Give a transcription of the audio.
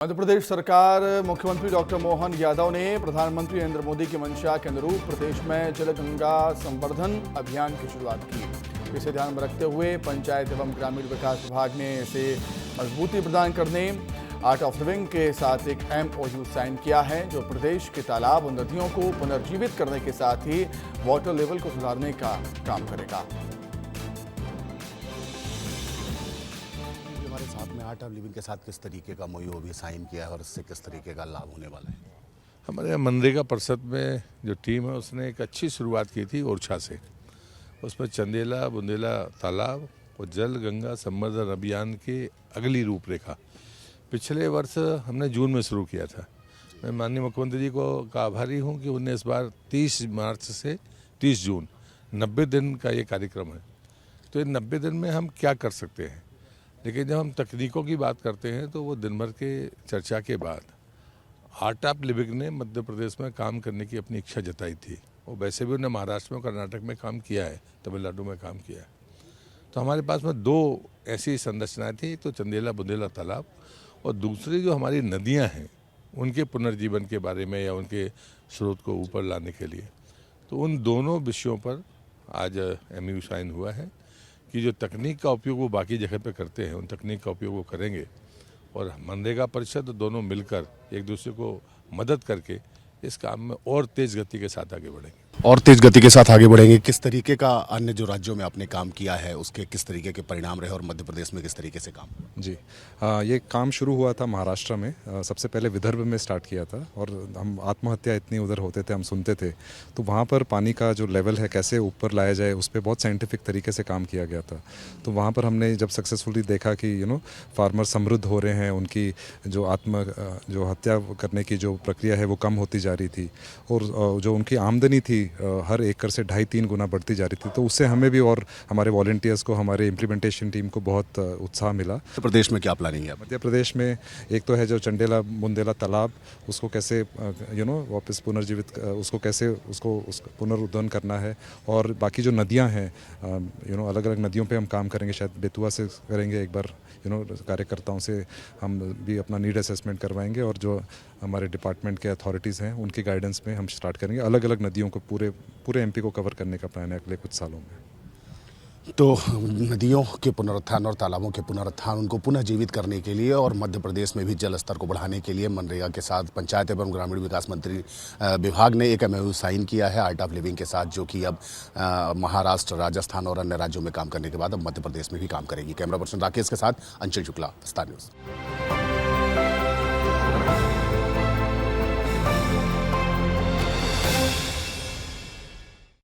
मध्य प्रदेश सरकार मुख्यमंत्री डॉक्टर मोहन यादव ने प्रधानमंत्री नरेंद्र मोदी की मंशा के अनुरूप प्रदेश में जल गंगा संवर्धन अभियान की शुरुआत की। इसे ध्यान में रखते हुए पंचायत एवं ग्रामीण विकास विभाग ने इसे मजबूती प्रदान करने आर्ट ऑफ लिविंग के साथ एक MOU साइन किया है, जो प्रदेश के तालाब और नदियों को पुनर्जीवित करने के साथ ही वाटर लेवल को सुधारने का काम करेगा। हमारे साथ में आर्ट ऑफ लिविंग के साथ किस तरीके का MOU अभी साइन किया है और इससे किस तरीके का लाभ होने वाला है? हमारे मनरेगा परिषद में जो टीम है उसने एक अच्छी शुरुआत की थी ओरछा से। उसमें चंदेला बुंदेला तालाब और जल गंगा संवर्धन अभियान की अगली रूपरेखा पिछले वर्ष हमने जून में शुरू किया था। मैं माननीय मुख्यमंत्री जी का आभारी हूं कि उन्हें इस बार 30 मार्च से 30 जून 90 दिन का ये कार्यक्रम है। तो ये 90 दिन में हम क्या कर सकते हैं, लेकिन जब हम तकनीकों की बात करते हैं तो वो दिन भर के चर्चा के बाद आर्ट ऑफ लिविंग ने मध्य प्रदेश में काम करने की अपनी इच्छा जताई थी। और वैसे भी उन्होंने महाराष्ट्र में कर्नाटक में काम किया है, तमिलनाडु में काम किया है। तो हमारे पास में 2 ऐसी संरचनाएं थी, तो चंदेला बुंदेला तालाब और दूसरी जो हमारी नदियां हैं उनके पुनर्जीवन के बारे में या उनके स्रोत को ऊपर लाने के लिए। तो उन दोनों विषयों पर आज MOU साइन हुआ है कि जो तकनीक का उपयोग वो बाकी जगह पे करते हैं उन तकनीक का उपयोग वो करेंगे और मनरेगा परिषद दोनों मिलकर एक दूसरे को मदद करके इस काम में और तेज गति के साथ आगे बढ़ेंगे। और तेज गति के साथ आगे बढ़ेंगे। किस तरीके का अन्य जो राज्यों में आपने काम किया है उसके किस तरीके के परिणाम रहे और मध्य प्रदेश में किस तरीके से काम? जी ये काम शुरू हुआ था महाराष्ट्र में। सबसे पहले विदर्भ में स्टार्ट किया था और हम आत्महत्या इतनी उधर होते थे, हम सुनते थे। तो वहाँ पर पानी का जो लेवल है कैसे ऊपर लाया जाए उस पर बहुत साइंटिफिक तरीके से काम किया गया था। तो वहाँ पर हमने जब सक्सेसफुली देखा कि फार्मर समृद्ध हो रहे हैं, उनकी जो जो हत्या करने की जो प्रक्रिया है वो कम होती जा रही थी और जो उनकी आमदनी थी हर एकड़ से 2.5-3 गुना बढ़ती जा रही थी। तो उससे हमें भी और हमारे वॉलंटियर्स को, हमारे इम्प्लीमेंटेशन टीम को बहुत उत्साह मिला। मध्य प्रदेश में क्या प्लानिंग है? मध्य प्रदेश में एक तो है जो चंदेला बुंदेला तालाब, उसको कैसे वापस पुनर्जीवित, उसको कैसे उसको पुनरुद्धारण करना है। और बाकी जो नदियां हैं अलग अलग नदियों पे हम काम करेंगे। शायद बेतुआ से करेंगे एक बार, कार्यकर्ताओं से हम भी अपना नीड असेसमेंट करवाएंगे और जो हमारे डिपार्टमेंट के अथॉरिटीज़ हैं उनकी गाइडेंस में हम स्टार्ट करेंगे। अलग अलग नदियों को पूरे MP को कवर करने का प्लान है अगले कुछ सालों में। तो नदियों के पुनरुत्थान और तालाबों के पुनरुत्थान, उनको पुनः जीवित करने के लिए और मध्य प्रदेश में भी जल स्तर को बढ़ाने के लिए मनरेगा के साथ पंचायत एवं ग्रामीण विकास मंत्री विभाग ने एक MOU साइन किया है आर्ट ऑफ लिविंग के साथ, जो कि अब महाराष्ट्र, राजस्थान और अन्य राज्यों में काम करने के बाद अब मध्य प्रदेश में भी काम करेगी। कैमरा पर्सन राकेश के साथ अंशुल शुक्ला, स्टार न्यूज़।